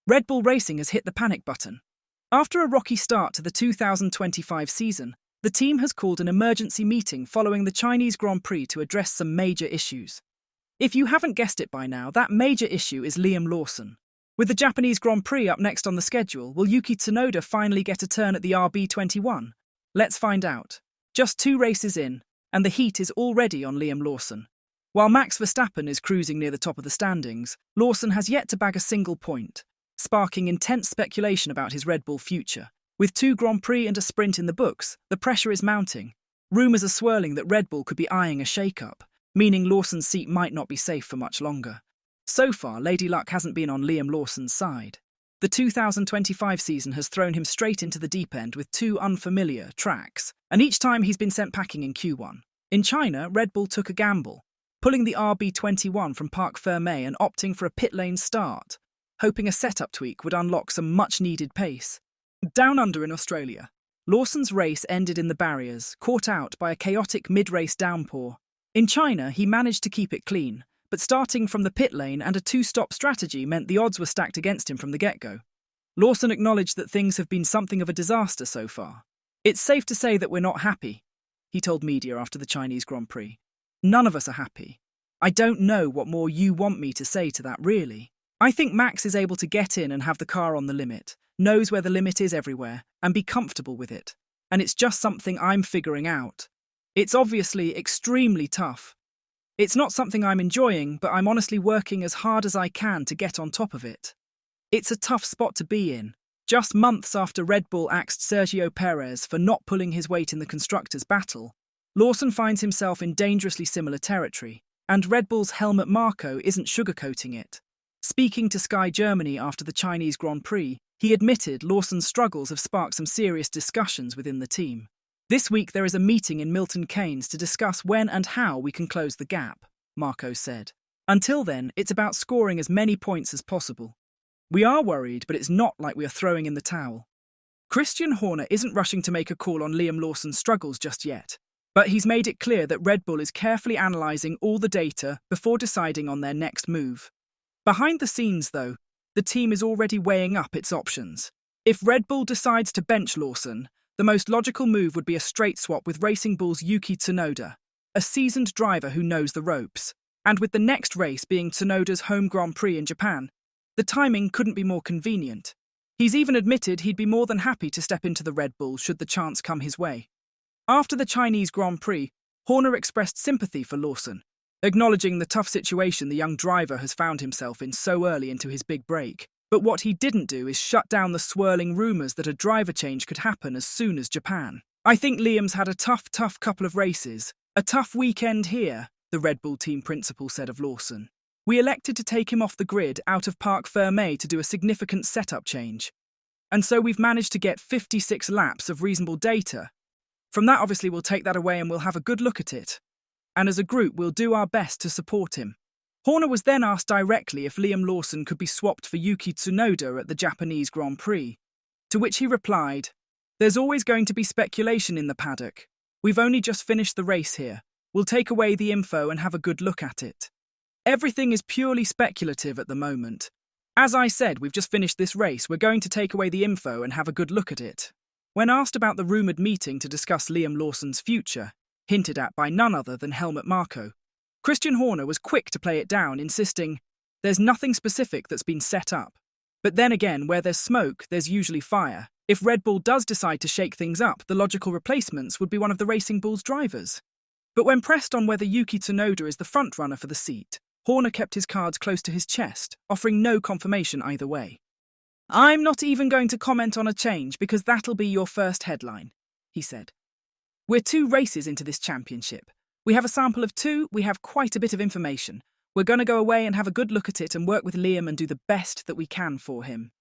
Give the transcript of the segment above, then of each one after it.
Red Bull Racing has hit the panic button. After a rocky start to the 2025 season, the team has called an emergency meeting following the Chinese Grand Prix to address some major issues. If you haven't guessed it by now, that major issue is Liam Lawson. With the Japanese Grand Prix up next on the schedule, will Yuki Tsunoda finally get a turn at the RB21? Let's find out. Just 2 races in, and the heat is already on Liam Lawson. While Max Verstappen is cruising near the top of the standings, Lawson has yet to bag a single point, sparking intense speculation about his Red Bull future. With 2 Grand Prix and a sprint in the books, the pressure is mounting. Rumours are swirling that Red Bull could be eyeing a shake-up, meaning Lawson's seat might not be safe for much longer. So far, Lady Luck hasn't been on Liam Lawson's side. The 2025 season has thrown him straight into the deep end with 2 unfamiliar tracks, and each time he's been sent packing in Q1. In China, Red Bull took a gamble, pulling the RB21 from Parc Fermé and opting for a pit lane start, hoping a setup tweak would unlock some much-needed pace. Down under in Australia, Lawson's race ended in the barriers, caught out by a chaotic mid-race downpour. In China, he managed to keep it clean, but starting from the pit lane and a 2-stop strategy meant the odds were stacked against him from the get-go. Lawson acknowledged that things have been something of a disaster so far. "It's safe to say that we're not happy," he told media after the Chinese Grand Prix. "None of us are happy. I don't know what more you want me to say to that, really. I think Max is able to get in and have the car on the limit, knows where the limit is everywhere, and be comfortable with it. And it's just something I'm figuring out. It's obviously extremely tough. It's not something I'm enjoying, but I'm honestly working as hard as I can to get on top of it. It's a tough spot to be in. Just months after Red Bull axed Sergio Perez for not pulling his weight in the constructors' battle, Lawson finds himself in dangerously similar territory, and Red Bull's Helmut Marko isn't sugarcoating it. Speaking to Sky Germany after the Chinese Grand Prix, he admitted Lawson's struggles have sparked some serious discussions within the team. "This week there is a meeting in Milton Keynes to discuss when and how we can close the gap," Marko said. "Until then, it's about scoring as many points as possible. We are worried, but it's not like we are throwing in the towel." Christian Horner isn't rushing to make a call on Liam Lawson's struggles just yet, but he's made it clear that Red Bull is carefully analysing all the data before deciding on their next move. Behind the scenes, though, the team is already weighing up its options. If Red Bull decides to bench Lawson, the most logical move would be a straight swap with Racing Bull's Yuki Tsunoda, a seasoned driver who knows the ropes. And with the next race being Tsunoda's home Grand Prix in Japan, the timing couldn't be more convenient. He's even admitted he'd be more than happy to step into the Red Bull should the chance come his way. After the Chinese Grand Prix, Horner expressed sympathy for Lawson, acknowledging the tough situation the young driver has found himself in so early into his big break. But what he didn't do is shut down the swirling rumours that a driver change could happen as soon as Japan. "I think Liam's had a tough couple of races. A tough weekend here," the Red Bull team principal said of Lawson. "We elected to take him off the grid out of Parc Fermé to do a significant setup change. And so we've managed to get 56 laps of reasonable data. From that, obviously, we'll take that away and we'll have a good look at it. And as a group, we'll do our best to support him." Horner was then asked directly if Liam Lawson could be swapped for Yuki Tsunoda at the Japanese Grand Prix, to which he replied, "There's always going to be speculation in the paddock. We've only just finished the race here. We'll take away the info and have a good look at it. Everything is purely speculative at the moment. As I said, we've just finished this race. We're going to take away the info and have a good look at it." When asked about the rumoured meeting to discuss Liam Lawson's future, hinted at by none other than Helmut Marko, Christian Horner was quick to play it down, insisting, "There's nothing specific that's been set up. But then again, where there's smoke, there's usually fire. If Red Bull does decide to shake things up, the logical replacements would be one of the Racing Bull's drivers." But when pressed on whether Yuki Tsunoda is the front-runner for the seat, Horner kept his cards close to his chest, offering no confirmation either way. "I'm not even going to comment on a change because that'll be your first headline," he said. "We're 2 races into this championship. We have a sample of 2, we have quite a bit of information. We're going to go away and have a good look at it and work with Liam and do the best that we can for him.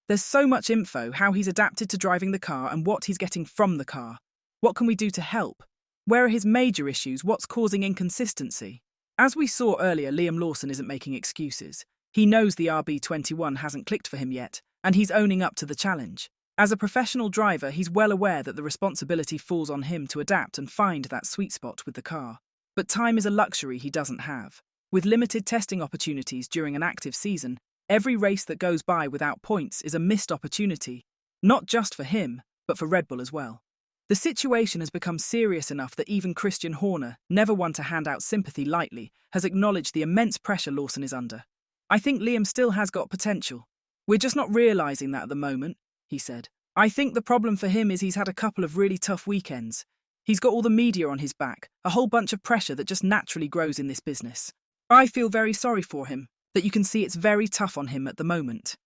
There's so much info, how he's adapted to driving the car and what he's getting from the car. What can we do to help? Where are his major issues? What's causing inconsistency?" As we saw earlier, Liam Lawson isn't making excuses. He knows the RB21 hasn't clicked for him yet, and he's owning up to the challenge. As a professional driver, he's well aware that the responsibility falls on him to adapt and find that sweet spot with the car. But time is a luxury he doesn't have. With limited testing opportunities during an active season, Every race that goes by without points is a missed opportunity, not just for him, but for Red Bull as well. The situation has become serious enough that even Christian Horner, never one to hand out sympathy lightly, has acknowledged the immense pressure Lawson is under. I think Liam still has got potential. We're just not realising that at the moment, he said. I think the problem for him is he's had a couple of really tough weekends. He's got all the media on his back, a whole bunch of pressure that just naturally grows in this business. I feel very sorry for him, that you can see it's very tough on him at the moment.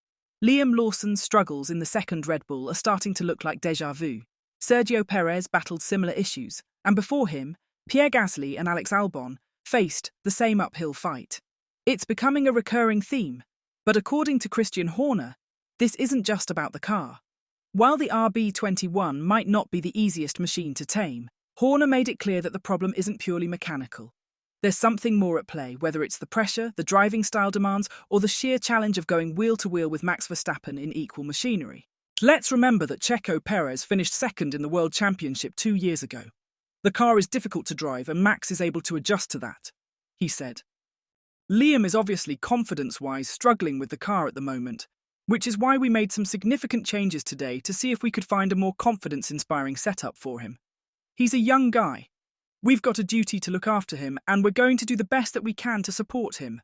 Liam Lawson's struggles in the second Red Bull are starting to look like déjà vu. Sergio Perez battled similar issues, and before him, Pierre Gasly and Alex Albon faced the same uphill fight. It's becoming a recurring theme, but according to Christian Horner, this isn't just about the car. While the RB21 might not be the easiest machine to tame, Horner made it clear that the problem isn't purely mechanical. There's something more at play, whether it's the pressure, the driving style demands, or the sheer challenge of going wheel-to-wheel with Max Verstappen in equal machinery. Let's remember that Checo Perez finished second in the World Championship 2 years ago. The car is difficult to drive and Max is able to adjust to that, he said. Liam is obviously confidence-wise struggling with the car at the moment, which is why we made some significant changes today to see if we could find a more confidence-inspiring setup for him. He's a young guy. We've got a duty to look after him, and we're going to do the best that we can to support him.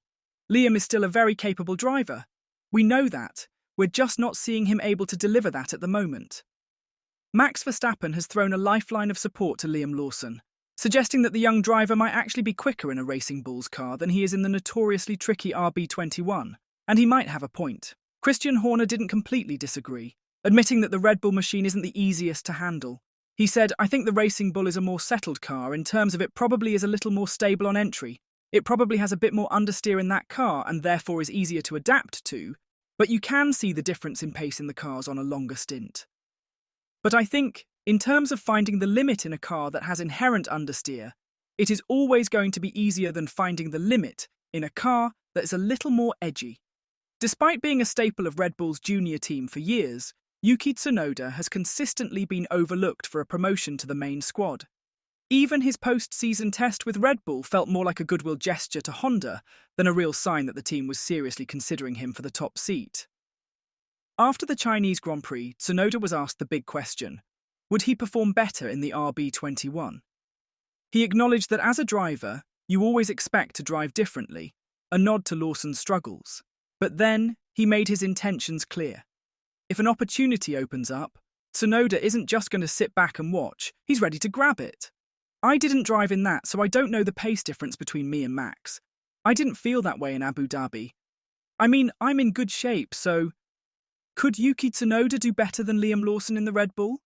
Liam is still a very capable driver. We know that. We're just not seeing him able to deliver that at the moment. Max Verstappen has thrown a lifeline of support to Liam Lawson, suggesting that the young driver might actually be quicker in a Racing Bulls car than he is in the notoriously tricky RB21, and he might have a point. Christian Horner didn't completely disagree, admitting that the Red Bull machine isn't the easiest to handle. He said, I think the Racing Bull is a more settled car in terms of it probably is a little more stable on entry. It probably has a bit more understeer in that car and therefore is easier to adapt to, but you can see the difference in pace in the cars on a longer stint. But I think, in terms of finding the limit in a car that has inherent understeer, it is always going to be easier than finding the limit in a car that is a little more edgy. Despite being a staple of Red Bull's junior team for years, Yuki Tsunoda has consistently been overlooked for a promotion to the main squad. Even his post-season test with Red Bull felt more like a goodwill gesture to Honda than a real sign that the team was seriously considering him for the top seat. After the Chinese Grand Prix, Tsunoda was asked the big question, would he perform better in the RB21? He acknowledged that as a driver, you always expect to drive differently, a nod to Lawson's struggles. But then, he made his intentions clear. If an opportunity opens up, Tsunoda isn't just going to sit back and watch, he's ready to grab it. I didn't drive in that, so I don't know the pace difference between me and Max. I didn't feel that way in Abu Dhabi. I mean, I'm in good shape, so... Could Yuki Tsunoda do better than Liam Lawson in the Red Bull?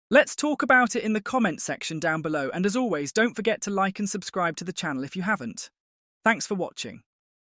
Let's talk about it in the comment section down below, and as always, don't forget to like and subscribe to the channel if you haven't. Thanks for watching.